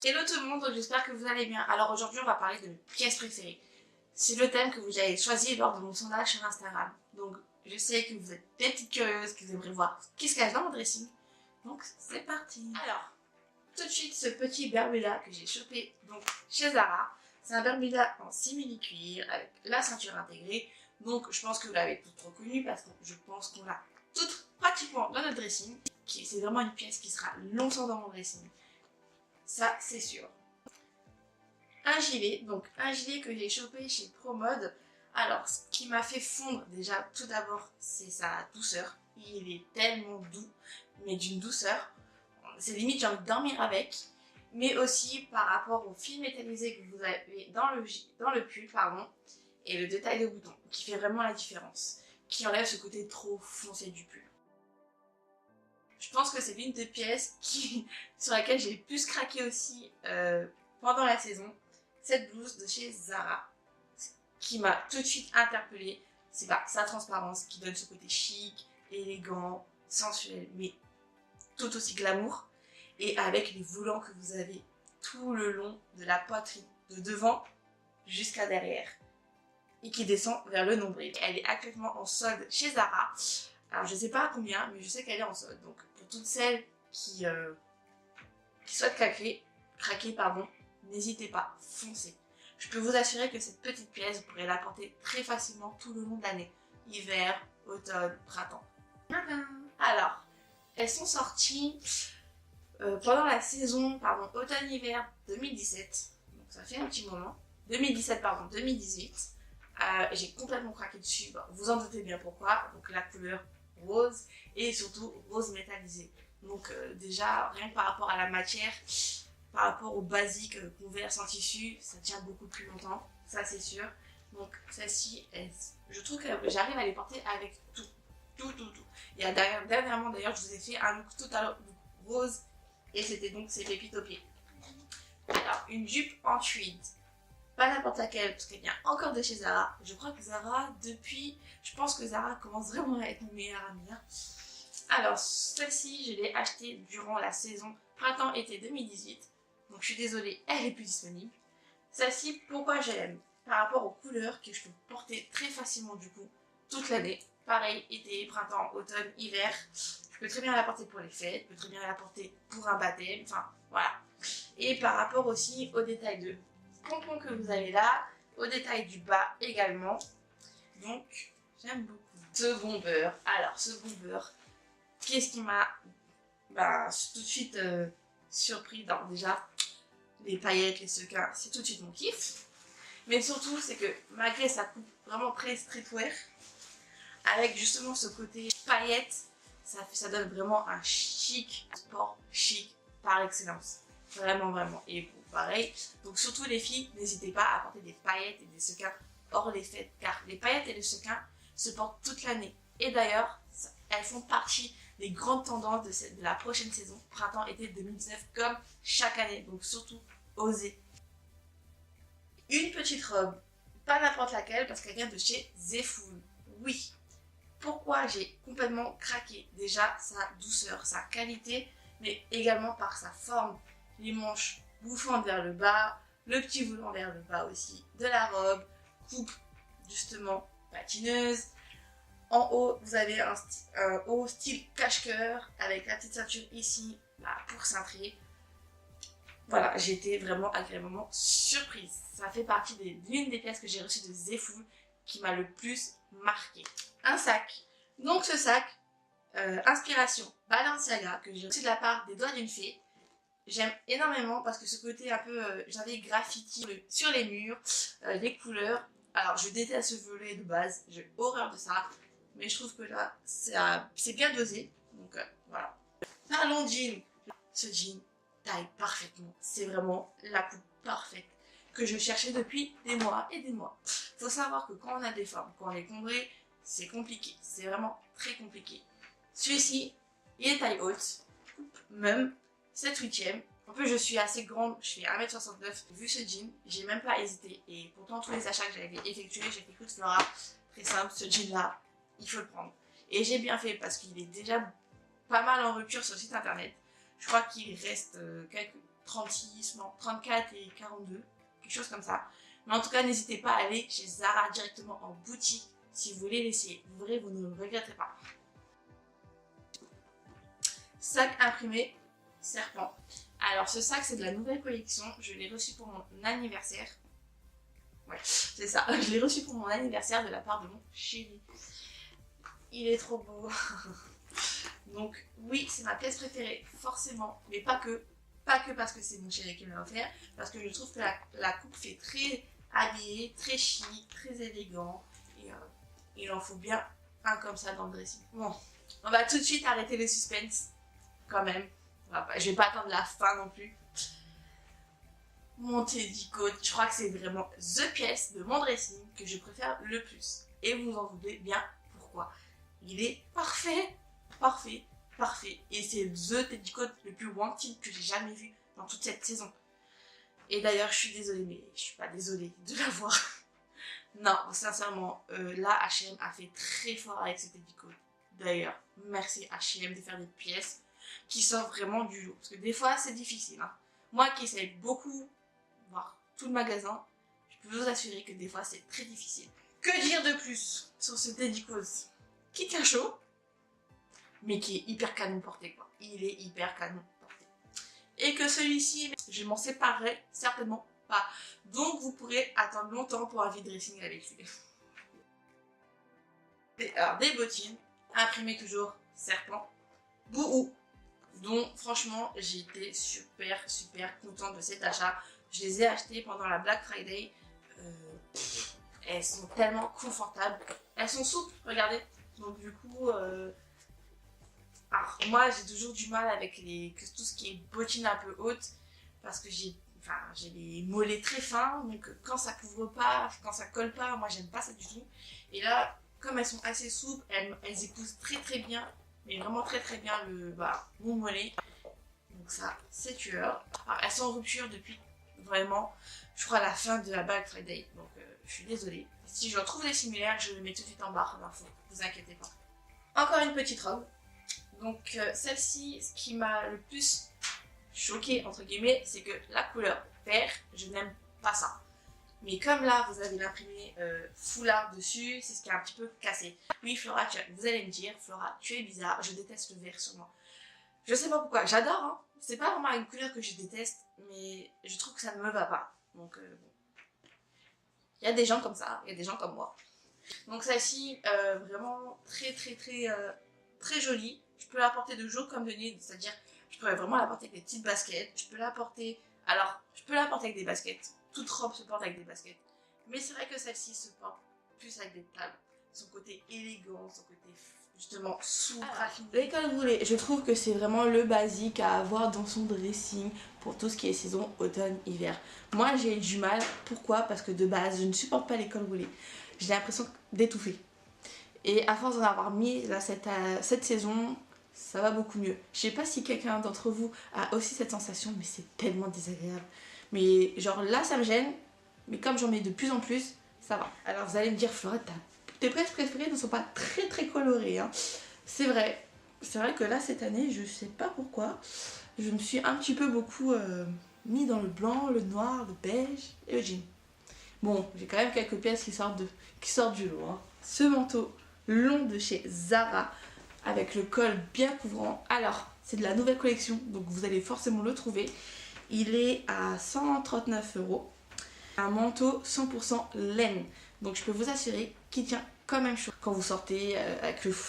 Hello tout le monde, j'espère que vous allez bien. Alors aujourd'hui on va parler de mes pièces préférées. C'est le thème que vous avez choisi lors de mon sondage sur Instagram. Donc je sais que vous êtes des petites curieuses, que vous aimeriez voir ce qui se cache dans mon dressing. Donc c'est parti. Alors, tout de suite ce petit Bermuda que j'ai chopé donc chez Zara. C'est un Bermuda en simili cuir avec la ceinture intégrée. Donc je pense que vous l'avez toutes reconnu parce que je pense qu'on l'a toutes pratiquement dans notre dressing. C'est vraiment une pièce qui sera longtemps dans mon dressing. Ça, c'est sûr. Un gilet, donc un gilet que j'ai chopé chez ProMode. Alors, ce qui m'a fait fondre déjà, tout d'abord, c'est sa douceur. Il est tellement doux, mais d'une douceur. C'est limite, j'ai envie de dormir avec. Mais aussi par rapport au fil métallisé que vous avez dans le pull, pardon, et le détail de boutons, qui fait vraiment la différence. Qui enlève ce côté trop foncé du pull. Je pense que c'est l'une des pièces sur laquelle j'ai le plus craqué aussi pendant la saison. Cette blouse de chez Zara, qui m'a tout de suite interpellée. C'est sa transparence qui donne ce côté chic, élégant, sensuel, mais tout aussi glamour. Et avec les volants que vous avez tout le long de la poitrine, de devant jusqu'à derrière. Et qui descend vers le nombril. Elle est actuellement en solde chez Zara. Alors je sais pas à combien, mais je sais qu'elle est en solde. Donc pour toutes celles qui souhaitent craquer, n'hésitez pas, foncez. Je peux vous assurer que cette petite pièce, vous pourrez la porter très facilement tout le long de l'année. Hiver, automne, printemps. Alors, elles sont sorties pendant la saison, automne-hiver 2017. Donc ça fait un petit moment. 2017, 2018. J'ai complètement craqué dessus, vous en doutez bien pourquoi. Donc la couleur rose et surtout rose métallisé. Donc déjà, rien que par rapport à la matière, par rapport au basique converse en tissu, ça tient beaucoup plus longtemps, ça c'est sûr. Donc celle-ci, je trouve que j'arrive à les porter avec tout. Et dernièrement d'ailleurs, je vous ai fait un look tout à l'heure rose et c'était donc ces pépites aux pieds. Alors, une jupe en tweed. Pas n'importe laquelle, parce qu'elle vient encore de chez Zara. Je crois que Zara, je pense que Zara commence vraiment à être mon meilleur ami. Alors, celle-ci, je l'ai achetée durant la saison printemps-été 2018. Donc, je suis désolée, elle est plus disponible. Celle-ci, pourquoi je l'aime? Par rapport aux couleurs que je peux porter très facilement du coup, toute l'année. Pareil, été, printemps, automne, hiver. Je peux très bien la porter pour les fêtes, je peux très bien la porter pour un baptême, enfin, voilà. Et par rapport aussi au détail de pompons que vous avez là, au détail du bas également. Donc, j'aime beaucoup. Ce bomber. Alors, ce bomber, qu'est-ce qui m'a tout de suite surpris? Donc, déjà, les paillettes, les sequins, c'est tout de suite mon kiff. Mais surtout, c'est que malgré sa coupe vraiment très streetwear, avec justement ce côté paillettes, ça donne vraiment un chic, sport chic par excellence. Vraiment. Et bon, pareil. Donc surtout les filles, n'hésitez pas à porter des paillettes et des sequins hors les fêtes. Car les paillettes et les sequins se portent toute l'année. Et d'ailleurs, elles font partie des grandes tendances de la prochaine saison, printemps-été 2019, comme chaque année. Donc surtout, osez. Une petite robe, pas n'importe laquelle, parce qu'elle vient de chez Zeful. Oui. Pourquoi j'ai complètement craqué? Déjà, sa douceur, sa qualité, mais également par sa forme. Les manches bouffantes vers le bas, le petit volant vers le bas aussi de la robe, coupe justement patineuse. En haut, vous avez un haut style cache-cœur avec la petite ceinture ici pour cintrer. Voilà, j'ai été vraiment agréablement surprise. Ça fait partie d'une des pièces que j'ai reçues de Zeful qui m'a le plus marqué. Un sac. Donc ce sac, inspiration Balenciaga, que j'ai reçu de la part des doigts d'une fée. J'aime énormément parce que ce côté un peu, j'avais graffiti sur les murs, les couleurs. Alors je déteste ce volet de base, j'ai horreur de ça. Mais je trouve que là, c'est bien dosé. Donc voilà. Parlons jean. Ce jean taille parfaitement. C'est vraiment la coupe parfaite que je cherchais depuis des mois et des mois. Faut savoir que quand on a des formes, quand on est combré, c'est compliqué. C'est vraiment très compliqué. Celui-ci, il est taille haute, coupe même 7/8e. En plus, je suis assez grande, je fais 1m69. Vu ce jean, j'ai même pas hésité. Et pourtant, tous les achats que j'avais effectués, j'ai fait écoute Flora, très simple, ce jean-là, il faut le prendre. Et j'ai bien fait parce qu'il est déjà pas mal en rupture sur le site internet. Je crois qu'il reste 36, non, 34 et 42, quelque chose comme ça. Mais en tout cas, n'hésitez pas à aller chez Zara directement en boutique si vous voulez l'essayer. Vous verrez, vous ne regretterez pas. Sac imprimé serpent. Alors ce sac, c'est de la nouvelle collection. Je l'ai reçu pour mon anniversaire. Ouais, c'est ça. Je l'ai reçu pour mon anniversaire de la part de mon chéri. Il est trop beau. Donc oui, c'est ma pièce préférée, forcément. Mais pas que. Pas que parce que c'est mon chéri qui me l'a offert. Parce que je trouve que la coupe fait très habillé, très chic, très élégant. Et il en faut bien un comme ça dans le dressing. Bon, on va tout de suite arrêter le suspense. Quand même. Je vais pas attendre la fin non plus. Mon teddy coat, je crois que c'est vraiment the pièce de mon dressing que je préfère le plus. Et vous en doutez bien pourquoi. Il est parfait, parfait, parfait. Et c'est the teddy coat le plus wanted que j'ai jamais vu dans toute cette saison. Et d'ailleurs, je suis désolée, mais je suis pas désolée de l'avoir. Non, sincèrement, là, H&M a fait très fort avec ce teddy coat. D'ailleurs, merci H&M de faire des pièces qui sortent vraiment du lot. Parce que des fois, c'est difficile. Hein. Moi qui essaye beaucoup, voir tout le magasin, je peux vous assurer que des fois, c'est très difficile. Que dire de plus sur ce teddy coat qui tient chaud, mais qui est hyper canon porté, quoi. Il est hyper canon porté. Et que celui-ci, je m'en séparerai certainement pas. Donc, vous pourrez attendre longtemps pour un vide dressing avec lui. Alors, des bottines, imprimées toujours serpent, Bouhou, dont franchement j'ai été super contente de cet achat. Je les ai achetées pendant la Black Friday. Elles sont tellement confortables. Elles sont souples, regardez. Donc du coup, alors moi j'ai toujours du mal avec tout ce qui est bottines un peu hautes. Parce que j'ai les mollets très fins. Donc quand ça couvre pas, quand ça colle pas, moi j'aime pas ça du tout. Et là, comme elles sont assez souples, elles épousent très bien. Mais vraiment très bien mon mollet. Donc ça, c'est tueur. Alors, elles sont en rupture depuis vraiment, je crois, la fin de la Black Friday. Donc je suis désolée. Si je retrouve des similaires, je le mets tout de suite en barre d'infos. Ne vous inquiétez pas. Encore une petite robe. Donc celle-ci, ce qui m'a le plus choquée, entre guillemets, c'est que la couleur vert, je n'aime pas ça. Mais comme là, vous avez l'imprimé foulard dessus, c'est ce qui est un petit peu cassé. Oui, Flora, vous allez me dire, Flora, tu es bizarre, je déteste le vert sur moi. Je sais pas pourquoi, j'adore, hein. C'est pas vraiment une couleur que je déteste, mais je trouve que ça ne me va pas. Donc, bon. Il y a des gens comme ça, il y a des gens comme moi. Donc celle-ci, vraiment très jolie. Je peux la porter de jour comme de nuit, c'est-à-dire, je pourrais vraiment la porter avec des petites baskets. Je peux la porter, avec des baskets. Toute robe se porte avec des baskets. Mais c'est vrai que celle-ci se porte plus avec des talons. Son côté élégant, son côté justement souple, raffiné. Les cols roulés, je trouve que c'est vraiment le basique à avoir dans son dressing pour tout ce qui est saison automne-hiver. Moi j'ai du mal, pourquoi? Parce que de base je ne supporte pas les cols roulés. J'ai l'impression d'étouffer. Et à force d'en avoir mis là, cette saison, ça va beaucoup mieux. Je sais pas si quelqu'un d'entre vous a aussi cette sensation, mais c'est tellement désagréable. Mais genre là ça me gêne, mais comme j'en mets de plus en plus, ça va. Alors vous allez me dire, Flora, tes pièces préférées ne sont pas très colorées, hein. C'est vrai que là cette année, je sais pas pourquoi, je me suis un petit peu beaucoup mis dans le blanc, le noir, le beige et le jean. Bon, j'ai quand même quelques pièces qui sortent du lot, hein. Ce manteau long de chez Zara, avec le col bien couvrant. Alors, c'est de la nouvelle collection, donc vous allez forcément le trouver. Il est à 139 €. Un manteau 100% laine. Donc je peux vous assurer qu'il tient quand même chaud. Quand vous sortez,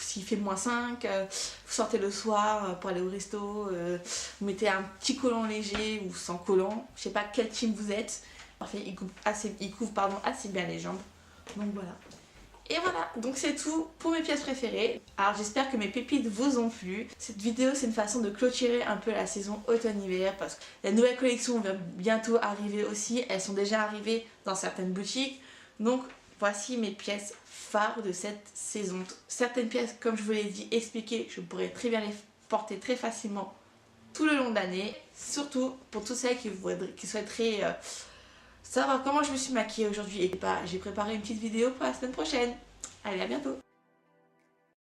s'il fait -5, vous sortez le soir pour aller au resto, vous mettez un petit collant léger ou sans collant. Je sais pas quel team vous êtes. Parfait, il couvre assez bien les jambes. Donc voilà. Et voilà, donc c'est tout pour mes pièces préférées. Alors j'espère que mes pépites vous ont plu. Cette vidéo, c'est une façon de clôturer un peu la saison automne-hiver parce que la nouvelle collection va bientôt arriver aussi. Elles sont déjà arrivées dans certaines boutiques. Donc voici mes pièces phares de cette saison. Certaines pièces, comme je vous l'ai dit, expliquées, je pourrais très bien les porter très facilement tout le long de l'année. Surtout pour toutes celles qui souhaiteraient savoir comment je me suis maquillée aujourd'hui. Et j'ai préparé une petite vidéo pour la semaine prochaine. Allez, à bientôt!